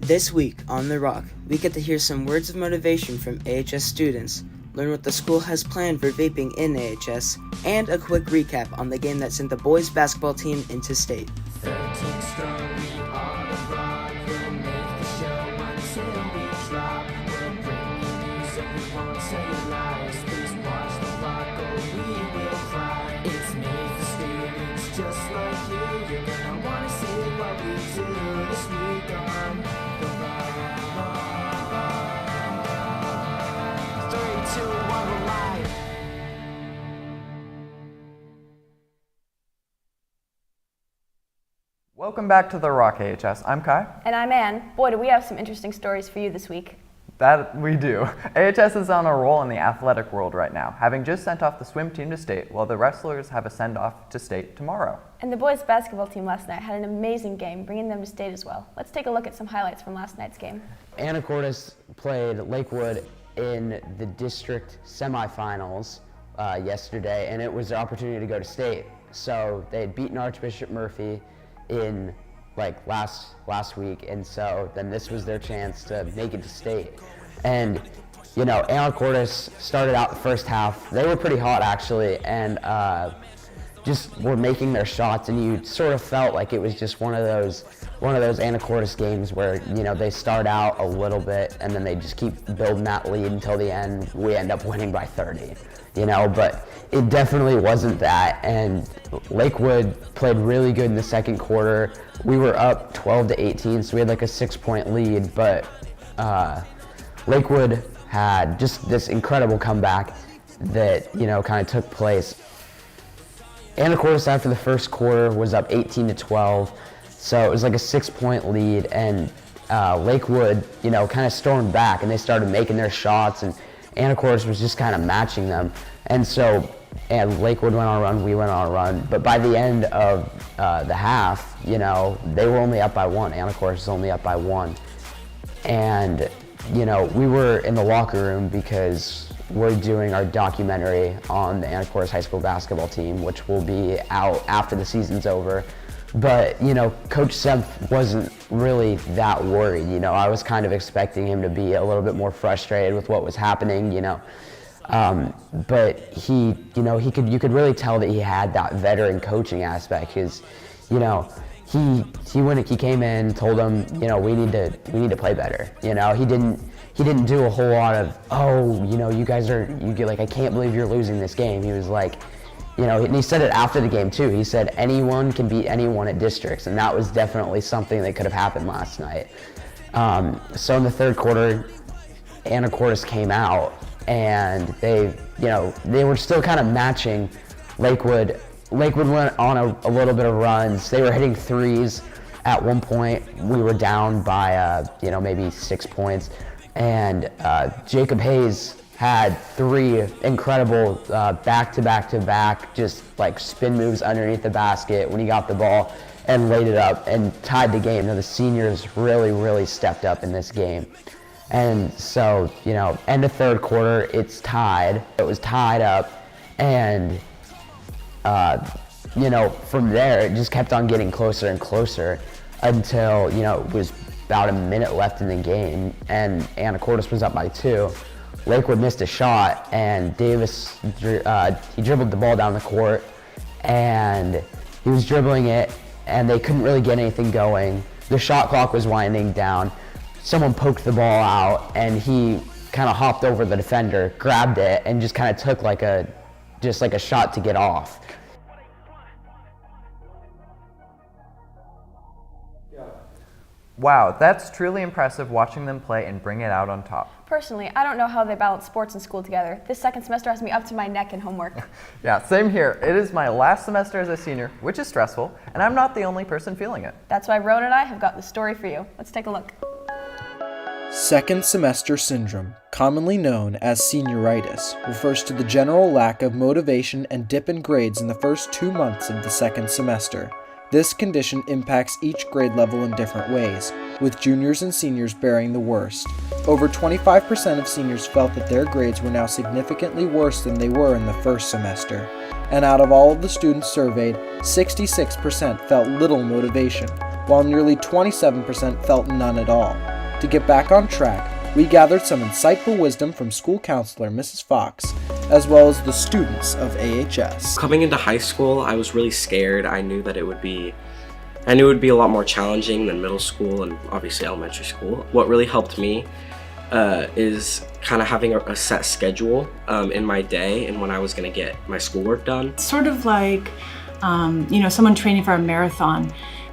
This week on The Rock, we get to hear some words of motivation from AHS students, learn what the school has planned for vaping in AHS, and a quick recap on the game that sent the boys basketball team into state. 13 strong, we are the rock. We'll make the show until we drop. We'll bring you music, we won't tell you lies. Please watch the rock or we will cry. It's made for students just like you. You're gonna wanna see what we do this week on The Rock. 3, 2, 1, we're live. Welcome back to The Rock AHS. I'm Kai. And I'm Ann. Boy, do we have some interesting stories for you this week. That we do. AHS is on a roll in the athletic world right now, having just sent off the swim team to state, while the wrestlers have a send-off to state tomorrow. And the boys' basketball team last night had an amazing game, bringing them to state as well. Let's take a look at some highlights from last night's game. Anacortes played Lakewood in the district semifinals yesterday, and it was their opportunity to go to state. So they had beaten Archbishop Murphy in last week, and so then this was their chance to make it to state. And you know, Anacortes started out the first half. They were pretty hot actually, and just were making their shots, and you sort of felt like it was just one of those Anacortes games where, you know, they start out a little bit and then they just keep building that lead until the end. We end up winning by 30, you know, but it definitely wasn't that. And Lakewood played really good in the second quarter. We were up 12-18, so we had like a 6-point lead, but Lakewood had just this incredible comeback that, you know, kind of took place. Anacortes after the first quarter was up 18-12, so it was like a 6-point lead, and Lakewood, you know, kind of stormed back and they started making their shots, and Anacortes was just kind of matching them. And so Lakewood went on a run, we went on a run, but by the end of the half, you know, they were only up by 1. Anacortes was only up by 1. And, you know, we were in the locker room because we're doing our documentary on the Anacortes high school basketball team, which will be out after the season's over. But, you know, Coach Semp wasn't really that worried. You know, I was kind of expecting him to be a little bit more frustrated with what was happening, you know. But he, you know, you could really tell that he had that veteran coaching aspect, because, you know, he came in, told them, you know, we need to play better. You know, he didn't do a whole lot of, oh, you know, you get like, I can't believe you're losing this game. He was like, you know, and he said it after the game too. He said anyone can beat anyone at districts, and that was definitely something that could have happened last night. So in the third quarter, Anacortes came out, and they were still kind of matching Lakewood. Lakewood went on a little bit of runs. They were hitting threes. At one point, we were down by maybe 6 points, and Jacob Hayes had 3 incredible back-to-back, just like spin moves underneath the basket when he got the ball and laid it up and tied the game. Now the seniors really stepped up in this game. And so, you know, end of third quarter, it's tied. It was tied up, and you know, from there it just kept on getting closer and closer until, you know, it was about a minute left in the game, and Anacortes was up by 2. Lakewood missed a shot, and Davis, he dribbled the ball down the court, and he was dribbling it, and they couldn't really get anything going. The shot clock was winding down. Someone poked the ball out, and he kind of hopped over the defender, grabbed it, and just kind of took like a shot to get off. Wow, that's truly impressive watching them play and bring it out on top. Personally, I don't know how they balance sports and school together. This second semester has me up to my neck in homework. Yeah, same here. It is my last semester as a senior, which is stressful, and I'm not the only person feeling it. That's why Roan and I have got the story for you. Let's take a look. Second semester syndrome, commonly known as senioritis, refers to the general lack of motivation and dip in grades in the first 2 months of the second semester. This condition impacts each grade level in different ways, with juniors and seniors bearing the worst. Over 25% of seniors felt that their grades were now significantly worse than they were in the first semester. And out of all of the students surveyed, 66% felt little motivation, while nearly 27% felt none at all. To get back on track, we gathered some insightful wisdom from school counselor Mrs. Fox, as well as the students of AHS. Coming into high school, I was really scared. I knew it would be a lot more challenging than middle school and obviously elementary school. What really helped me is kind of having a set schedule in my day and when I was going to get my schoolwork done. It's sort of like, someone training for a marathon,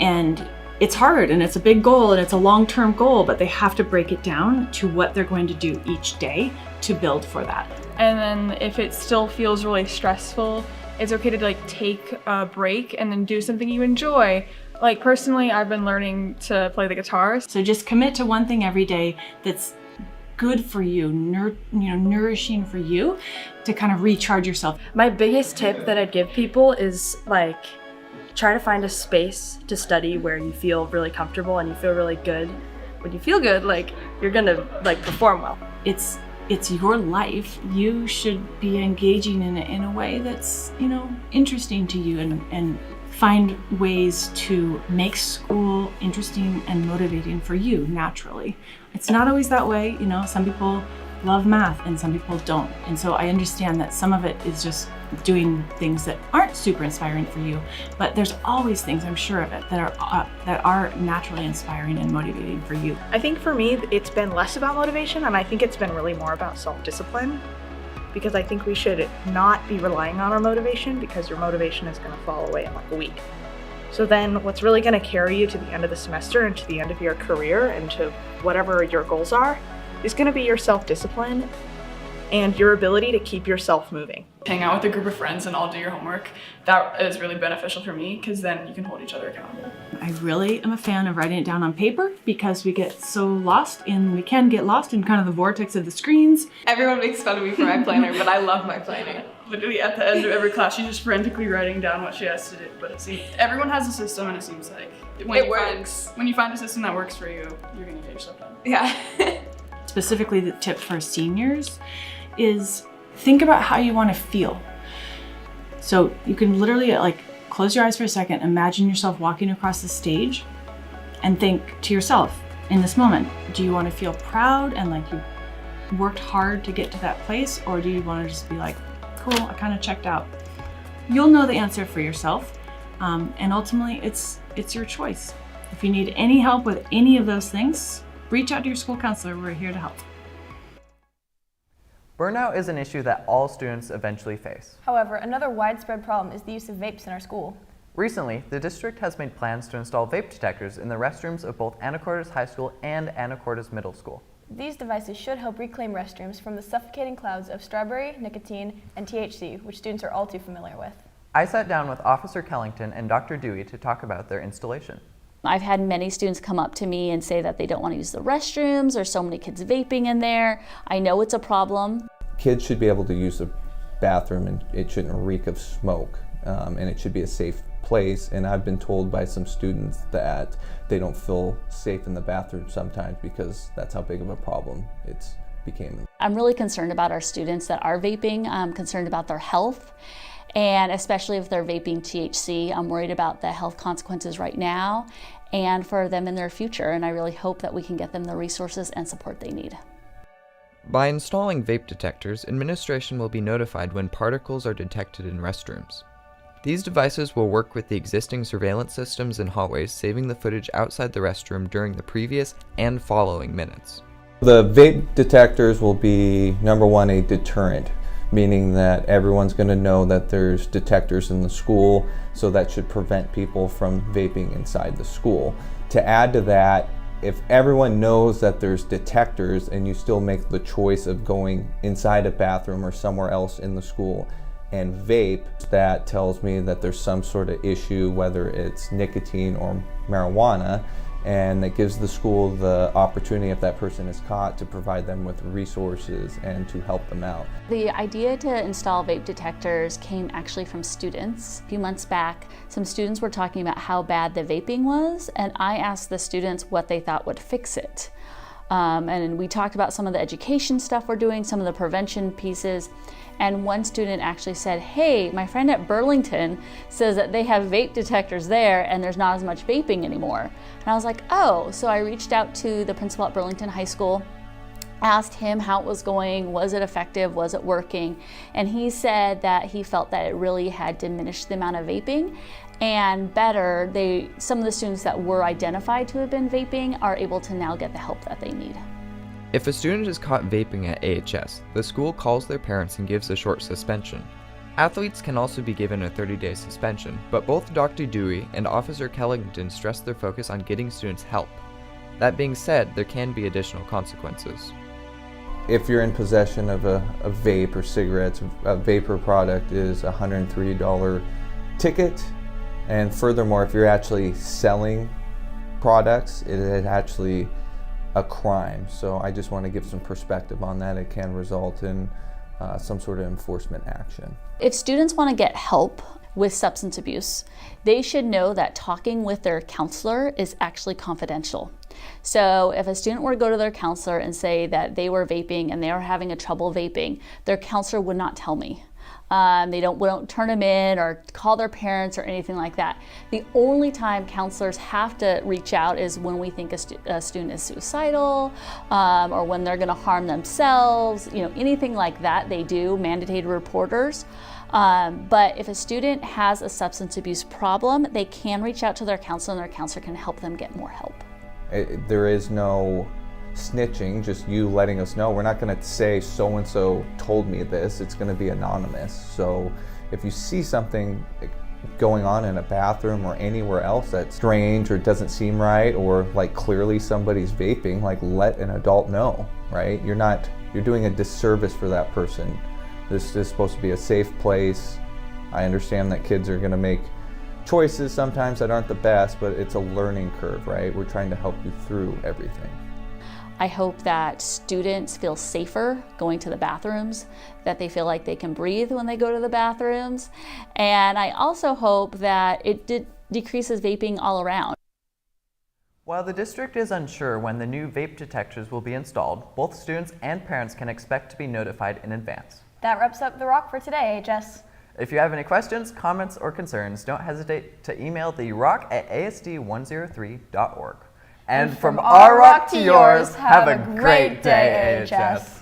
and it's hard and it's a big goal and it's a long-term goal, but they have to break it down to what they're going to do each day to build for that. And then if it still feels really stressful, it's okay to take a break and then do something you enjoy. Personally, I've been learning to play the guitar. So just commit to one thing every day that's good for you, nourishing for you, to kind of recharge yourself. My biggest tip that I'd give people is try to find a space to study where you feel really comfortable and you feel really good. When you feel good, you're gonna perform well. It's your life. You should be engaging in it in a way that's interesting to you, and find ways to make school interesting and motivating for you naturally. It's not always that way, some people love math and some people don't. And so I understand that some of it is just doing things that aren't super inspiring for you, but there's always things, I'm sure of it, that are naturally inspiring and motivating for you. I think for me, it's been less about motivation, and I think it's been really more about self-discipline, because I think we should not be relying on our motivation, because your motivation is going to fall away in a week. So then what's really going to carry you to the end of the semester and to the end of your career and to whatever your goals are is going to be your self-discipline and your ability to keep yourself moving. Hang out with a group of friends and all do your homework. That is really beneficial for me, because then you can hold each other accountable. I really am a fan of writing it down on paper, because we can get lost in kind of the vortex of the screens. Everyone makes fun of me for my planner, but I love my planning. Literally at the end of every class, she's just frantically writing down what she has to do. But everyone has a system, and it seems like it works. When you find a system that works for you, you're gonna get yourself done. Yeah. Specifically, the tip for seniors is think about how you want to feel. So you can literally close your eyes for a second, imagine yourself walking across the stage, and think to yourself in this moment, do you want to feel proud and like you worked hard to get to that place, or do you want to just be like, cool, I kind of checked out? You'll know the answer for yourself, and ultimately it's your choice. If you need any help with any of those things, reach out to your school counselor. We're here to help. Burnout is an issue that all students eventually face. However, another widespread problem is the use of vapes in our school. Recently, the district has made plans to install vape detectors in the restrooms of both Anacortes High School and Anacortes Middle School. These devices should help reclaim restrooms from the suffocating clouds of strawberry, nicotine, and THC, which students are all too familiar with. I sat down with Officer Kellington and Dr. Dewey to talk about their installation. I've had many students come up to me and say that they don't want to use the restrooms, there's so many kids vaping in there. I know it's a problem. Kids should be able to use the bathroom and it shouldn't reek of smoke, and it should be a safe place. And I've been told by some students that they don't feel safe in the bathroom sometimes because that's how big of a problem it's became. I'm really concerned about our students that are vaping. I'm concerned about their health. And especially if they're vaping THC, I'm worried about the health consequences right now and for them in their future. And I really hope that we can get them the resources and support they need. By installing vape detectors, administration will be notified when particles are detected in restrooms. These devices will work with the existing surveillance systems in hallways, saving the footage outside the restroom during the previous and following minutes. The vape detectors will be, number one, a deterrent, meaning that everyone's going to know that there's detectors in the school, so that should prevent people from vaping inside the school. To add to that, if everyone knows that there's detectors and you still make the choice of going inside a bathroom or somewhere else in the school and vape, that tells me that there's some sort of issue, whether it's nicotine or marijuana, and that gives the school the opportunity, if that person is caught, to provide them with resources and to help them out. The idea to install vape detectors came actually from students. A few months back, some students were talking about how bad the vaping was, and I asked the students what they thought would fix it. And we talked about some of the education stuff we're doing, some of the prevention pieces, And one student actually said, hey, my friend at Burlington says that they have vape detectors there and there's not as much vaping anymore. And I was like, oh, so I reached out to the principal at Burlington High School, asked him how it was going, was it effective, was it working? And he said that he felt that it really had diminished the amount of vaping, and better, some of the students that were identified to have been vaping are able to now get the help that they need. If a student is caught vaping at AHS, the school calls their parents and gives a short suspension. Athletes can also be given a 30-day suspension, but both Dr. Dewey and Officer Kellington stress their focus on getting students help. That being said, there can be additional consequences. If you're in possession of a vape or cigarettes, a vapor product is a $103 ticket. And furthermore, if you're actually selling products, it is actually a crime. So I just want to give some perspective on that. It can result in some sort of enforcement action. If students want to get help with substance abuse, they should know that talking with their counselor is actually confidential. So if a student were to go to their counselor and say that they were vaping and they are having a trouble vaping, their counselor would not tell me. We don't turn them in or call their parents or anything like that. The only time counselors have to reach out is when we think a student is suicidal, or when they're going to harm themselves, anything like that they do, mandated reporters. But if a student has a substance abuse problem, they can reach out to their counselor and their counselor can help them get more help. There is no snitching, just you letting us know. We're not going to say so-and-so told me this. It's going to be anonymous. So if you see something going on in a bathroom or anywhere else that's strange or doesn't seem right, or like clearly somebody's vaping, like let an adult know, right? You're doing a disservice for that person. This is supposed to be a safe place. I understand that kids are going to make choices sometimes that aren't the best, but it's a learning curve, right? We're trying to help you through everything. I hope that students feel safer going to the bathrooms, that they feel like they can breathe when they go to the bathrooms. And I also hope that it decreases vaping all around. While the district is unsure when the new vape detectors will be installed, both students and parents can expect to be notified in advance. That wraps up The Rock for today, AHS. If you have any questions, comments, or concerns, don't hesitate to email therock@asd103.org. And from our rock to yours, have a great day, AHS.